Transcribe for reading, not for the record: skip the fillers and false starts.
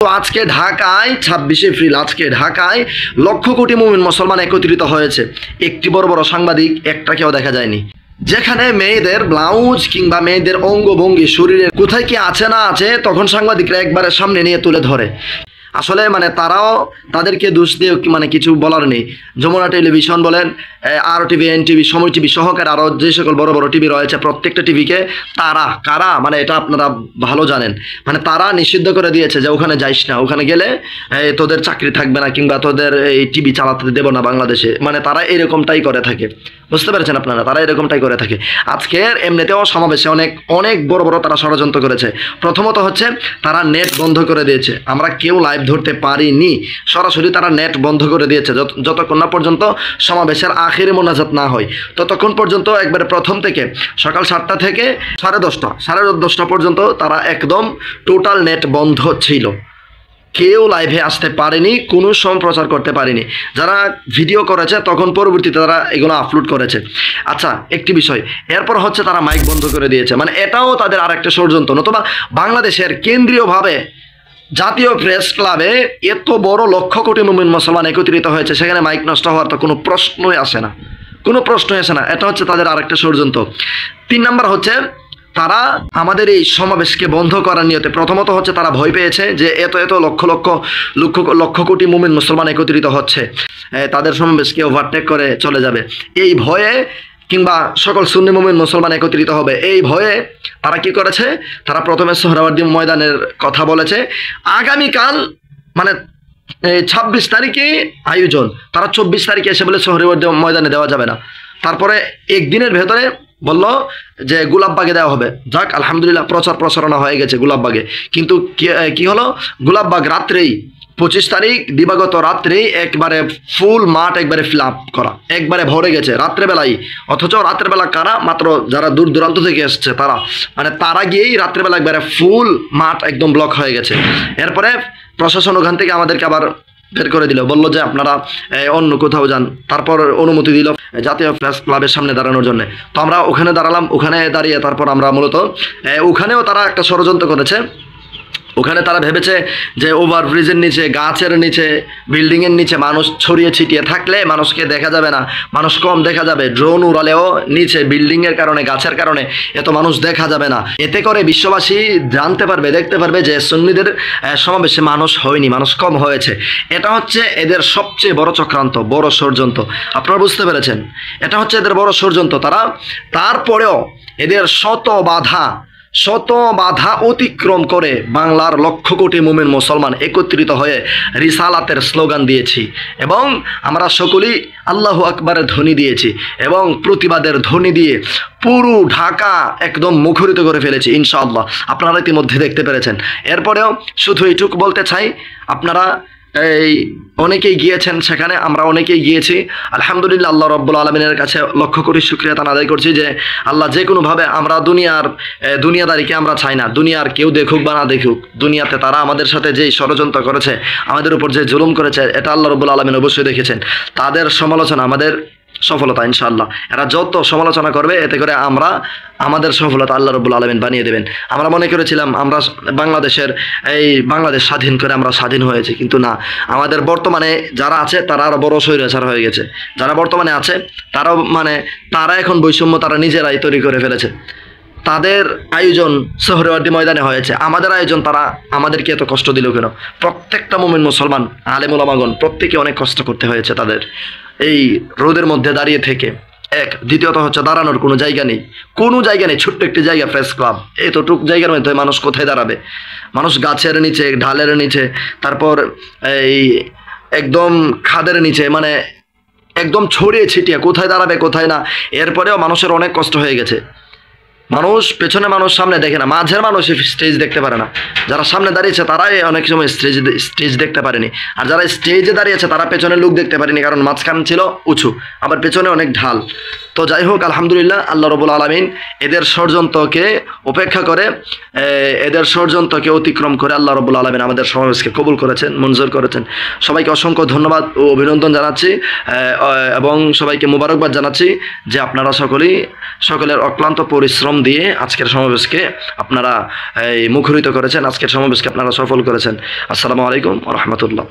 তো আজকে ঢাকায় 26শে এপ্রিল আজকে ঢাকায় লক্ষ কোটি মুমিন মুসলমান একত্রিত হয়েছে। একটি বড় বড় সাংবাদিক একটাকেও দেখা যায়নি, যেখানে মেয়েদের ব্লাউজ কিংবা মেয়েদের অঙ্গভঙ্গি শরীরের কোথায় কি আছে না আছে তখন সাংবাদিকরা একবারে সামনে নিয়ে তুলে ধরে। আসলে তারাও তাদেরকে দোষ দিয়ে কিছু বলার নেই। যমুনা টেলিভিশন বলেন, আর টিভি, এন টিভি, সময় টিভি সহকারে আরও যে সকল বড় বড় টিভি রয়েছে প্রত্যেকটা টিভিকে তারা কারা এটা আপনারা ভালো জানেন। তারা নিষিদ্ধ করে দিয়েছে যে ওখানে যাইস না, ওখানে গেলে তোদের চাকরি থাকবে না কিংবা তোদের এই টিভি চালাতে দেবো না বাংলাদেশে। তারা এরকমটাই করে থাকে, বুঝতে পেরেছেন আপনারা, তারা এরকমটাই করে থাকে। আজকের এমনিতেও সমাবেশে অনেক অনেক বড় বড় তারা ষড়যন্ত্র করেছে। প্রথমত হচ্ছে তারা নেট বন্ধ করে দিয়েছে, আমরা কেউ লাইভ ধরতে পারিনি, সরাসরি তারা নেট বন্ধ করে দিয়েছে। যতক্ষণ না পর্যন্ত সমাবেশের আখেরি মোনাজাত না হয় ততক্ষণ পর্যন্ত একবারে প্রথম থেকে সকাল 7টা থেকে সাড়ে 10টা পর্যন্ত তারা একদম টোটাল নেট বন্ধ ছিল। কেউ লাইভে আসতে পারেনি, কোনো সম্প্রচার করতে পারেনি। যারা ভিডিও করেছে তখন পরবর্তীতে তারা এগুলো আপলোড করেছে। আচ্ছা, একটি বিষয়, এরপর হচ্ছে তারা মাইক বন্ধ করে দিয়েছে। এটাও তাদের আরেকটা ষড়যন্ত্র। নতুবা বাংলাদেশের কেন্দ্রীয়ভাবে জাতীয় প্রেস ক্লাবে এত বড় লক্ষ কোটি মুমিন মুসলমান একত্রিত হয়েছে, সেখানে মাইক নষ্ট হওয়ার তো কোনো প্রশ্নই আসে না, কোনো প্রশ্নই আসে না। এটা হচ্ছে তাদের আরেকটা ষড়যন্ত্র। 3 নাম্বার হচ্ছে তারা আমাদের এই সমাবেশকে বন্ধ করার নিয়তে প্রথমত হচ্ছে তারা ভয় পেয়েছে যে এত এত লক্ষ লক্ষ লক্ষ লক্ষ কোটি মুমিন মুসলমান একত্রিত হচ্ছে, তাদের সমাবেশকে ওভারটেক করে চলে যাবে। এই ভয়ে কিংবা সকল সুন্নি মুমিন মুসলমান একত্রিত হবে এই ভয়ে তারা কি করেছে, তারা প্রথমে সোহরাওয়ার্দী ময়দানের কথা বলেছে। আগামীকাল 26 তারিখে আয়োজন, তারা 24 তারিখে এসে বলে সোহরাওয়ার্দী ময়দানে দেওয়া যাবে না। তারপরে একদিনের ভেতরে বলল যে গোলাপবাগে দেওয়া হবে। যাক, আলহামদুলিল্লাহ, প্রচারণা হয়ে গেছে গোলাপবাগে। কিন্তু কি হলো, গোলাপবাগ রাত্রেই 25 তারিখ দিবাগত রাত্রেই একবারে ফুল মাঠ একবারে ফিল আপ করা, একবারে ভরে গেছে রাত্রেবেলাই। অথচ রাত্রেবেলা কারা, মাত্র যারা দূর দূরান্ত থেকে এসছে তারা, তারা গিয়েই রাত্রেবেলা একবারে ফুল মাঠ একদম ব্লক হয়ে গেছে। এরপরে প্রশাসন ওখান থেকে আমাদেরকে আবার বের করে দিল, বললো যে আপনারা অন্য কোথাও যান। তারপর অনুমতি দিল জাতীয় প্রেস ক্লাবের সামনে দাঁড়ানোর জন্য। তো আমরা ওখানে দাঁড়ালাম, ওখানে দাঁড়িয়ে তারপর আমরা মূলত ওখানেও তারা একটা ষড়যন্ত্র করেছে। ওখানে তারা ভেবেছে যে ওভারব্রিজের নিচে, গাছের নিচে, বিল্ডিংয়ের নিচে মানুষ ছড়িয়ে ছিটিয়ে থাকলে মানুষকে দেখা যাবে না, মানুষ কম দেখা যাবে। ড্রোন উড়ালেও নিচে বিল্ডিংয়ের কারণে, গাছের কারণে এত মানুষ দেখা যাবে না। এতে করে বিশ্ববাসী জানতে পারবে, দেখতে পারবে যে সুন্নিদের সমাবেশে মানুষ হয়নি, মানুষ কম হয়েছে। এটা হচ্ছে এদের সবচেয়ে বড় চক্রান্ত, বড় ষড়যন্ত্র। আপনারা বুঝতে পেরেছেন, এটা হচ্ছে এদের বড় ষড়যন্ত্র। তারপরেও এদের শত বাধা অতিক্রম করে বাংলার লক্ষ কোটি মুমিন মুসলমান একত্রিত হয়ে রিসালাতের স্লোগান দিয়েছি এবং আমরা সকলেই আল্লাহু আকবারের ধ্বনি দিয়েছি এবং প্রতিবাদের ধ্বনি দিয়ে পুরো ঢাকা একদম মুখরিত করে ফেলেছি ইনশাআল্লাহ। আপনারা ইতিমধ্যে দেখতে পেরেছেন। এরপরেও শুধু এইটুকু বলতে চাই, আপনারা অনেকেই গিয়েছেন সেখানে, আমরা অনেকেই গিয়েছি। আলহামদুলিল্লাহ, আল্লাহ রব্বুল আলমিনের কাছে লক্ষ কোটি শুকরিয়া আদায় করছি যে আল্লাহ যে কোনোভাবে, আমরা দুনিয়াদারিকে আমরা চাই না, দুনিয়ার কেউ দেখুক বা না দেখুক, দুনিয়াতে তারা আমাদের সাথে যেই ষড়যন্ত্র করেছে, আমাদের উপর যে জুলুম করেছে, এটা আল্লাহ রব্বুল আলমিন অবশ্যই দেখেছেন। তাদের সমালোচনা আমাদের সফলতা ইনশাআল্লাহ। এরা যত সমালোচনা করবে এতে করে আমাদের সফলতা আল্লাহ রব্বুল আলমিন বানিয়ে দেবেন। আমরা মনে করেছিলাম আমরা বাংলাদেশ স্বাধীন করে আমরা স্বাধীন হয়েছি, কিন্তু না, আমাদের বর্তমানে যারা আছে তারা আরও বড় স্বৈরাচার হয়ে গেছে। যারা বর্তমানে আছে তারাও তারা এখন বৈষম্য তারা নিজেরাই তৈরি করে ফেলেছে। তাদের আয়োজন সোহরাওয়ার্দী ময়দানে হয়েছে, আমাদের আয়োজন তারা আমাদেরকে এত কষ্ট দিল কেন? প্রত্যেকটা মুমিন মুসলমান আলেম ওলামাগণ প্রত্যেকে অনেক কষ্ট করতে হয়েছে তাদের, এই রোদের মধ্যে দাঁড়িয়ে থেকে। দ্বিতীয়ত হচ্ছে দাঁড়ানোর কোনো জায়গা নেই, ছোট্ট একটি জায়গা প্রেস ক্লাব, এতটুক জায়গার মধ্যে মানুষ কোথায় দাঁড়াবে? মানুষ গাছের নিচে, ঢালের নিচে, তারপর এই একদম খাদের নিচে, একদম ছড়িয়ে ছিটিয়ে কোথায় দাঁড়াবে কোথায় না। এরপরেও মানুষের অনেক কষ্ট হয়ে গেছে। মানুষ পেছনে, মানুষ সামনে দেখে না, মাঝের মানুষ স্টেজ দেখতে পারে না। যারা সামনে দাঁড়িয়েছে তারাই অনেক সময় স্টেজ দেখতে পারেনি, আর যারা স্টেজে দাঁড়িয়েছে তারা পেছনের লোক দেখতে পারেনি, কারণ মাঝখান ছিল উঁচু, আবার পেছনে অনেক ঢাল। তো যাই হোক, আলহামদুলিল্লাহ, আল্লাহ রব্বুল আলামিন এদের ষড়যন্ত্রকে উপেক্ষা করে, এদের ষড়যন্ত্রকে অতিক্রম করে আল্লাহ রব্বুল আলামিন আমাদের সমাবেশকে কবুল করেছেন, মঞ্জুর করেছেন। সবাইকে অসংখ্য ধন্যবাদ ও অভিনন্দন জানাচ্ছি এবং সবাইকে মোবারকবাদ জানাচ্ছি যে আপনারা সকলের অক্লান্ত পরিশ্রম সালাম দিয়ে আজকের সমাবেশকে আপনারা মুখরিত করেছেন, আজকের সমাবেশকে আপনারা সফল করেছেন। আসসালামু আলাইকুম ওয়া রাহমাতুল্লাহ।